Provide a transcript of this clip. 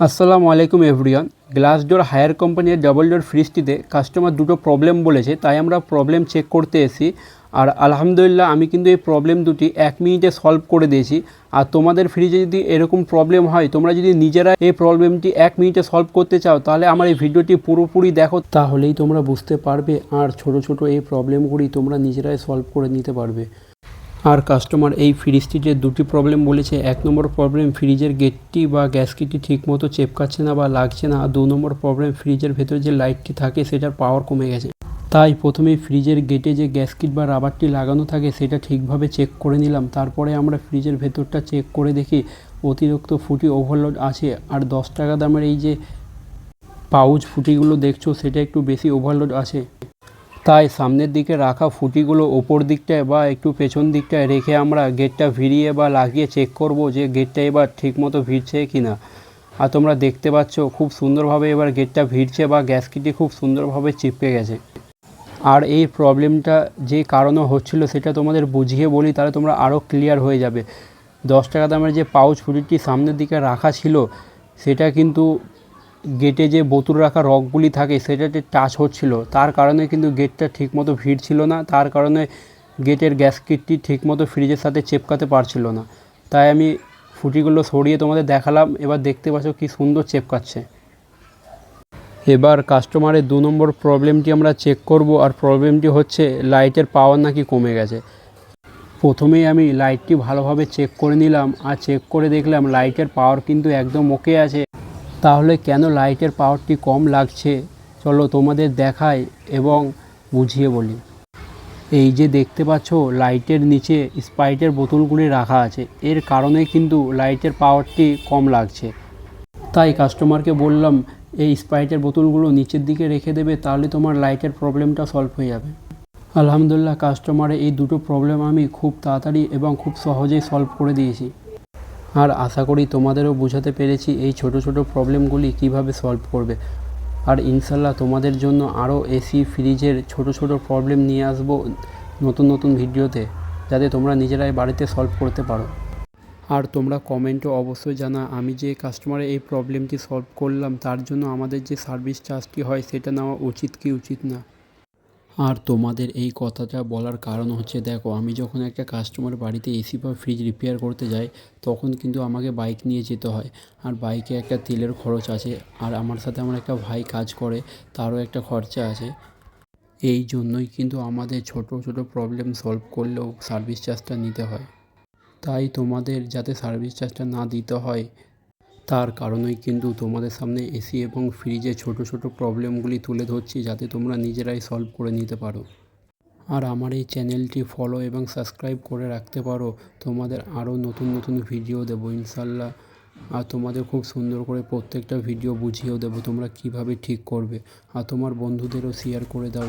আসসালামু আলাইকুম everyone. Glass door higher কোম্পানির ডাবল ডোর ফ্রিজটিতে কাস্টমার দুটো প্রবলেম বলেছে, তাই আমরা প্রবলেম চেক করতে এসেছি। আর আলহামদুলিল্লাহ আমি কিন্তু এই প্রবলেম দুটি 1 মিনিটে সলভ করে দিয়েছি। আর তোমাদের ফ্রিজে যদি এরকম প্রবলেম হয়, তোমরা যদি নিজেরা এই প্রবলেমটি 1 মিনিটে সলভ করতে চাও, তাহলে আমার এই ভিডিওটি পুরোপুরি দেখো, তাহলেই তোমরা বুঝতে পারবে আর ছোট ছোট এই প্রবলেমগুলি তোমরা নিজেরাই সলভ করে নিতে পারবে। আর কাস্টমার এই ফ্রিজটিতে দুটি প্রবলেম বলেছে। 1 নম্বর প্রবলেম, ফ্রিজের গেটটি বা গ্যাসকিটটি ঠিকমতো চেপকাচ্ছে না বা লাগছে না। আর 2 নম্বর প্রবলেম, ফ্রিজের ভেতরে যে লাইটটি থাকে সেটার পাওয়ার কমে গেছে। তাই প্রথমে ফ্রিজের গেটে যে গ্যাসকিট বা রাবারটি লাগানো থাকে সেটা ঠিকভাবে চেক করে নিলাম। তারপরে আমরা ফ্রিজের ভেতরটা চেক করে দেখি অতিরিক্ত ফুটি ওভারলোড আছে। আর 10 টাকা দামের এই যে পাউচ ফুটিগুলো দেখছো সেটা একটু বেশি ওভারলোড আছে। তাই সামনের দিকে রাখা ফুটিগুলো ওপর দিকটায় বা একটু পেছন দিকটায় রেখে আমরা গেটটা ভিড়িয়ে বা লাগিয়ে চেক করব যে গেটটা এবার ঠিকমতো ভিড়ছে কি না। আর তোমরা দেখতে পাচ্ছ খুব সুন্দরভাবে এবার গেটটা ভিড়ছে বা গ্যাসকিটটি খুব সুন্দরভাবে চিপকে গেছে। আর এই প্রবলেমটা যে কারণে হচ্ছিল সেটা তোমাদের বুঝিয়ে বলি, তাহলে তোমরা আরও ক্লিয়ার হয়ে যাবে। 10 টাকা দামের যে পাউচ ফুটিটি সামনের দিকে রাখা ছিল সেটা কিন্তু গেটে যে বোতল রাখা রকগুলি থাকে সেটাতে টাচ হচ্ছিল, তার কারণে কিন্তু গেটটা ঠিকমতো ভিড়ছিল না। তার কারণে গেটের গ্যাসকিটটি ঠিকমতো ফ্রিজের সাথে চেপকাতে পারছিল না। তাই আমি ফুটিগুলো সরিয়ে তোমাদের দেখালাম। এবার দেখতে পাচ্ছ কি সুন্দর চেপকাচ্ছে। এবার কাস্টমারের 2 নম্বর প্রবলেমটি আমরা চেক করব। আর প্রবলেমটি হচ্ছে লাইটের পাওয়ার নাকি কমে গেছে। প্রথমেই আমি লাইটটি ভালোভাবে চেক করে নিলাম। আর চেক করে দেখলাম লাইটের পাওয়ার কিন্তু একদম ওকে আছে। তাহলে কেন লাইটের পাওয়ারটি কম লাগছে চলো তোমাদের দেখাই এবং বুঝিয়ে বলি। এই যে দেখতে পাচ্ছ লাইটের নিচে স্প্রাইটের বোতলগুলি রাখা আছে, এর কারণে কিন্তু লাইটের পাওয়ারটি কম লাগছে। তাই কাস্টমারকে বললাম এই স্প্রাইটের বোতলগুলো নিচের দিকে রেখে দেবে, তাহলে তোমার লাইটের প্রবলেমটা সলভ হয়ে যাবে। আলহামদুলিল্লাহ কাস্টমারের এই দুটো প্রবলেম আমি খুব তাড়াতাড়ি এবং খুব সহজেই সলভ করে দিয়েছি। আর আশা করি তোমাদেরও বোঝাতে পেরেছি এই ছোট ছোট প্রবলেমগুলি কিভাবে সলভ করবে। আর ইনশাল্লাহ তোমাদের জন্য আরও এসি ফ্রিজের ছোট ছোট প্রবলেম নিয়ে আসবো নতুন নতুন ভিডিওতে, যাতে তোমরা নিজেরাই বাড়িতে সলভ করতে পারো। আর তোমরা কমেন্টও অবশ্যই জানা আমি যে কাস্টমারের এই প্রবলেমটি সলভ করলাম তার জন্য আমাদের যে সার্ভিস চার্জটি হয় সেটা নেওয়া উচিত কি উচিত না। আর তোমাদের এই কথাটা বলার কারণ হচ্ছে, দেখো আমি যখন একটা কাস্টমার বাড়িতে এসি বা ফ্রিজ রিপেয়ার করতে যাই তখন কিন্তু আমাকে বাইক নিয়ে যেতে হয়। আর বাইকে একটা তেলের খরচ আছে। আর আমার সাথে আমার একটা ভাই কাজ করে, তারও একটা খরচা আছে। এই জন্যই কিন্তু আমাদের ছোট ছোট প্রবলেম সলভ করলেও সার্ভিস চার্জটা নিতে হয়। তাই তোমাদের যাতে সার্ভিস চার্জটা না দিতে হয় তার কারণেই কিন্তু তোমাদের সামনে এসি এবং ফ্রিজে ছোট ছোট প্রবলেমগুলি তুলে ধরছি, যাতে তোমরা নিজেরাই সলভ করে নিতে পারো। আর আমার এই চ্যানেলটি ফলো এবং সাবস্ক্রাইব করে রাখতে পারো, তোমাদের আরও নতুন নতুন ভিডিও দেবো ইনশাল্লাহ। আর তোমাদের খুব সুন্দর করে প্রত্যেকটা ভিডিও বুঝিয়েও দেবো তোমরা কিভাবে ঠিক করবে। আর তোমার বন্ধুদেরও শেয়ার করে দাও।